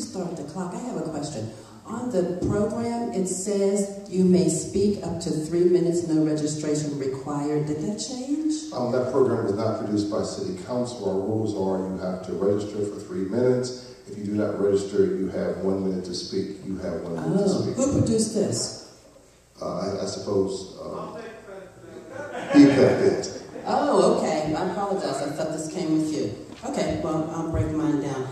start the clock, I have a question. On the program, it says you may speak up to 3 minutes, no registration required. Did that change? That program was not produced by City Council. Our rules are you have to register for 3 minutes. If you do not register, you have 1 minute to speak. You have 1 minute to speak. Who produced this? I suppose EPEC did. Oh, okay. I apologize. I thought this came with you. Okay, well, I'll break mine down.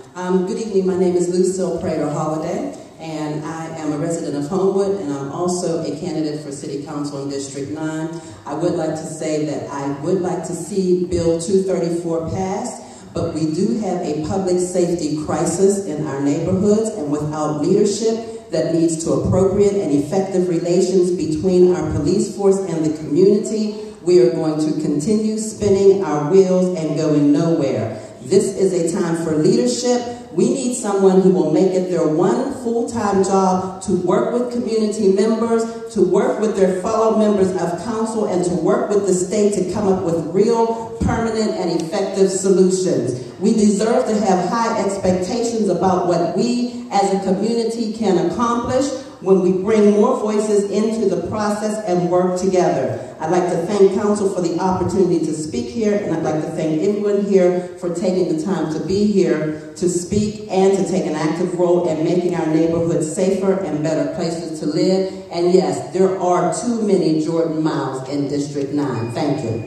Good evening. My name is Lucille Prater Holiday, and I am a resident of Homewood, and I'm also a candidate for City Council in District 9. I would like to say that I would like to see Bill 234 passed, but we do have a public safety crisis in our neighborhoods, and without leadership that leads to appropriate and effective relations between our police force and the community, we are going to continue spinning our wheels and going nowhere. This is a time for leadership. We need someone who will make it their one full-time job to work with community members, to work with their fellow members of council, and to work with the state to come up with real, permanent, and effective solutions. We deserve to have high expectations about what we as a community can accomplish when we bring more voices into the process and work together. I'd like to thank council for the opportunity to speak here, and I'd like to thank everyone here for taking the time to be here to speak and to take an active role in making our neighborhoods safer and better places to live. And yes, there are too many Jordan Miles in District 9. Thank you.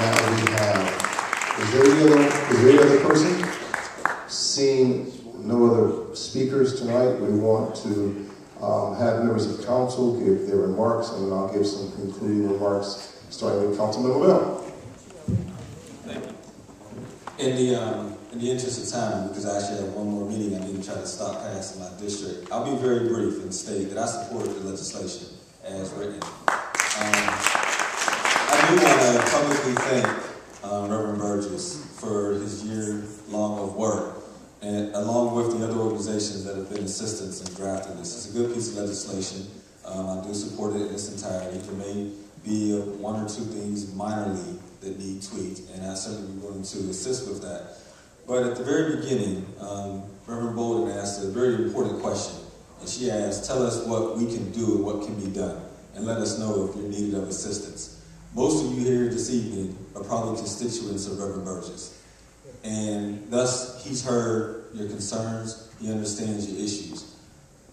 Now we have, is there any other person? Seeing no other speakers tonight, we want to have members of council give their remarks, and then I'll give some concluding remarks, starting with Councilman Lavelle. Thank you. In the interest of time, because I actually have one more meeting I need to try to stop past in my district, I'll be very brief and state that I support the legislation as written. I do want to publicly thank Reverend Burgess for his year long of work, and along with the other organizations that have been assistants in drafting this. It's a good piece of legislation. I do support it in its entirety. There may be one or two things minorly that need tweaked, and I'll certainly be willing to assist with that. But at the very beginning, Reverend Bolden asked a very important question, and she asked, tell us what we can do and what can be done, and let us know if you're needed of assistance. Most of you here this evening are probably constituents of Reverend Burgess. And thus, he's heard your concerns, he understands your issues.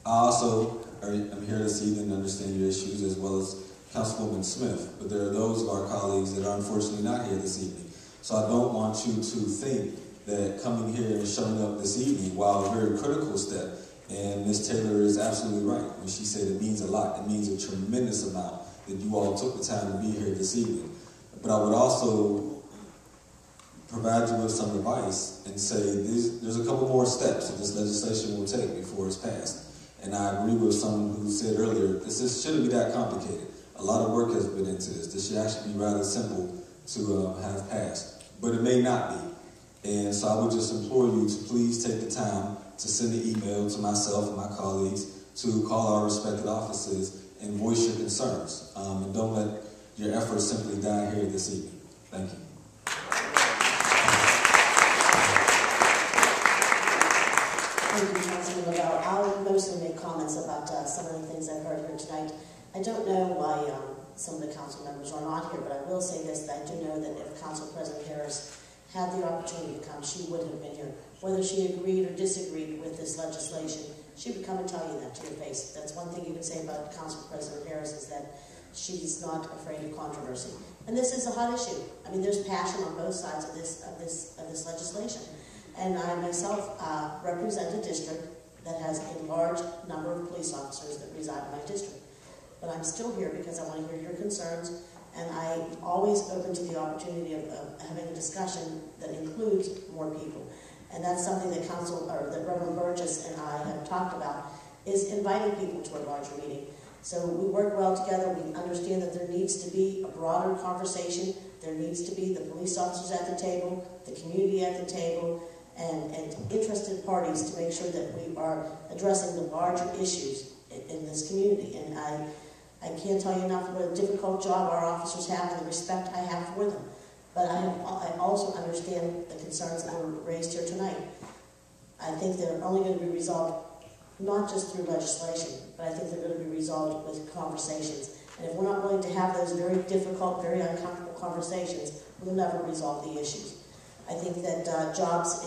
I also am here this evening to understand your issues, as well as Councilwoman Smith, but there are those of our colleagues that are unfortunately not here this evening. So I don't want you to think that coming here and showing up this evening, while a very critical step, and Ms. Taylor is absolutely right when she said it means a lot. It means a tremendous amount that you all took the time to be here this evening. But I would also provide you with some advice and say there's a couple more steps that this legislation will take before it's passed. And I agree with someone who said earlier, this shouldn't be that complicated. A lot of work has been into this. This should actually be rather simple to have passed. But it may not be. And so I would just implore you to please take the time to send an email to myself and my colleagues, to call our respected offices and voice your concerns. And don't let your efforts simply die here this evening. Thank you. Thank you, Councilman Lavelle. I'll mostly make comments about some of the things I've heard here tonight. I don't know why some of the council members are not here, but I will say this, that I do know that if Council President Harris had the opportunity to come, she would have been here. Whether she agreed or disagreed with this legislation, she would come and tell you that to your face. That's one thing you can say about Council President Harris, is that she's not afraid of controversy. And this is a hot issue. I mean, there's passion on both sides of this legislation. And I myself represent a district that has a large number of police officers that reside in my district. But I'm still here because I want to hear your concerns, and I'm always open to the opportunity of having a discussion that includes more people. And that's something that that Reverend Burgess and I have talked about, is inviting people to a larger meeting. So we work well together. We understand that there needs to be a broader conversation. There needs to be the police officers at the table, the community at the table, and interested parties to make sure that we are addressing the larger issues in this community. And I can't tell you enough what a difficult job our officers have and the respect I have for them. But I also understand the concerns that were raised here tonight. I think they're only going to be resolved not just through legislation, but I think they're going to be resolved with conversations. And if we're not willing to have those very difficult, very uncomfortable conversations, we'll never resolve the issues. I think that jobs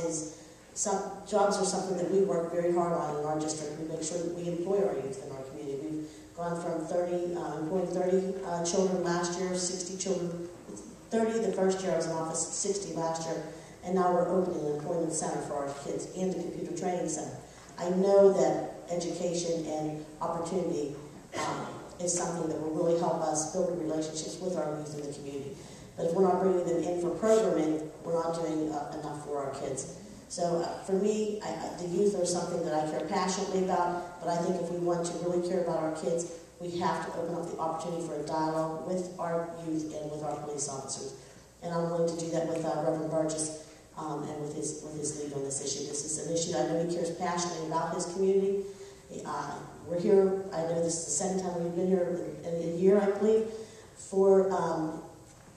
are something that we work very hard on in our district. We make sure that we employ our youth in our community. We've gone from employing 30 children last year, 60 children, 30 the first year I was in office, 60 last year, and now we're opening an employment center for our kids and a computer training center. I know that education and opportunity is something that will really help us build relationships with our youth in the community. But if we're not bringing them in for programming, we're not doing enough for our kids. So for me, the youth are something that I care passionately about, but I think if we want to really care about our kids, we have to open up the opportunity for a dialogue with our youth and with our police officers. And I'm willing to do that with Reverend Burgess and with his lead on this issue. This is an issue I know he cares passionately about his community. We're here, I know this is the second time we've been here in a year, I believe, for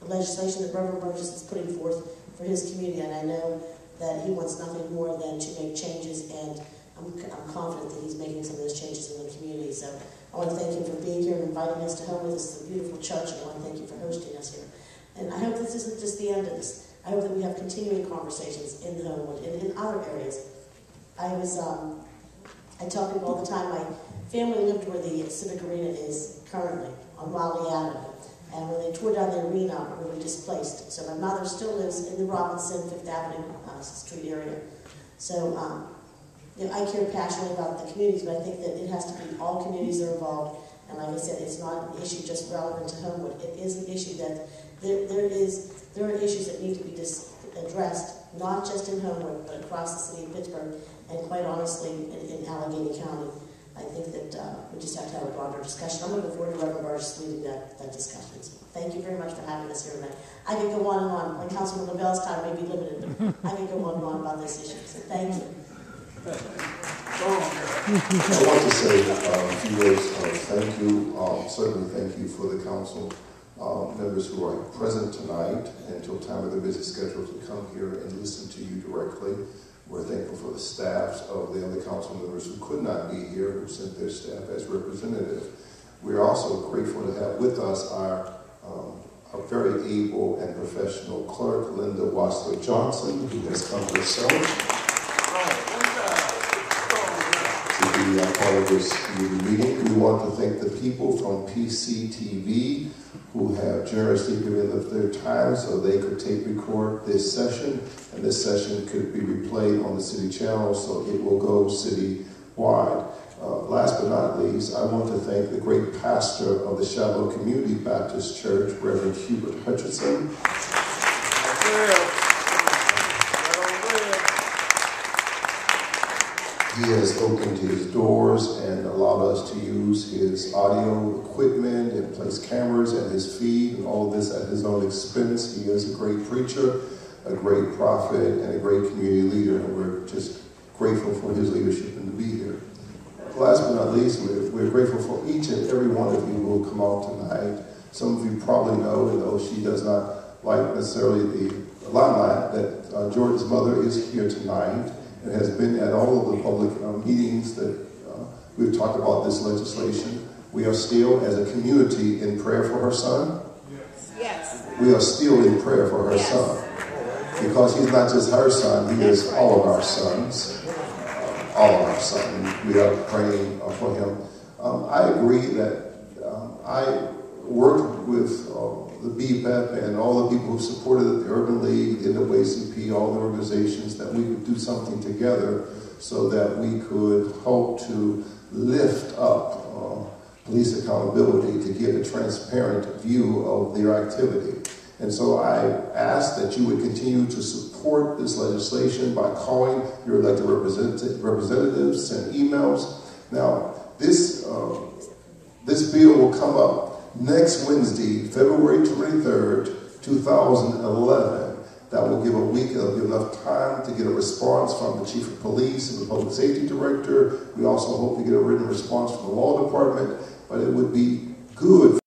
the legislation that Reverend Burgess is putting forth for his community, and I know that he wants nothing more than to make changes, and I'm confident that he's making some of those changes in the community. So I want to thank him for being here and inviting us to Homewood. This is a beautiful church, and I want to thank you for hosting us here. And I hope this isn't just the end of this. I hope that we have continuing conversations in Homewood and in other areas. I tell people all the time, my family lived where the Civic Arena is currently, on Wiley Avenue. And when they tore down the arena, we were displaced. So my mother still lives in the Robinson, 5th Avenue Street area. So I care passionately about the communities, but I think that it has to be all communities that are involved. And like I said, it's not an issue just relevant to Homewood. It is an issue that there are issues that need to be addressed, not just in Homewood, but across the city of Pittsburgh, and quite honestly, in Allegheny County. I think that we just have to have a broader discussion. I'm looking forward to Reverend Burgess leading that discussion. So thank you very much for having us here tonight. I could go on and on. My Councilman Lavelle's time may be limited, but I could go on and on about this issue. So thank you. I want to say a few words of thank you. Certainly thank you for the council members who are present tonight and until time of their busy schedule to come here and listen to you directly. We're thankful for the staffs of the other council members who could not be here, who sent their staff as representative. We're also grateful to have with us our very able and professional clerk, Linda Wassler Johnson, who has come herself to be a part of this meeting. We want to thank the people from PCTV who have generously given up their time so they could record this session, and this session could be replayed on the city channel, so it will go city-wide. Last but not least, I want to thank the great pastor of the Shallow Community Baptist Church, Reverend Hubert Hutchinson. He has opened his doors and allowed us to use his audio equipment and place cameras at his feed and all this at his own expense. He is a great preacher, a great prophet, and a great community leader, and we're just grateful for his leadership and to be here. Last but not least, we're grateful for each and every one of you who will come out tonight. Some of you probably know, and though she does not like necessarily the limelight, that Jorda's mother is here tonight and has been at all of the public meetings that we've talked about this legislation. We are still, as a community, in prayer for her son. Yes. We are still in prayer for her son. Because he's not just her son, he is all of our sons. All of our sons. We are praying for him. I agree that I worked with the BPEP and all the people who supported the Urban League, the NAACP, all the organizations, that we could do something together so that we could hope to lift up police accountability to give a transparent view of their activity. And so I ask that you would continue to support this legislation by calling your elected representatives, send emails. Now, this bill will come up next Wednesday, February 23rd, 2011. That will give a week, it'll give enough time to get a response from the Chief of Police and the Public Safety Director. We also hope to get a written response from the Law Department, but it would be good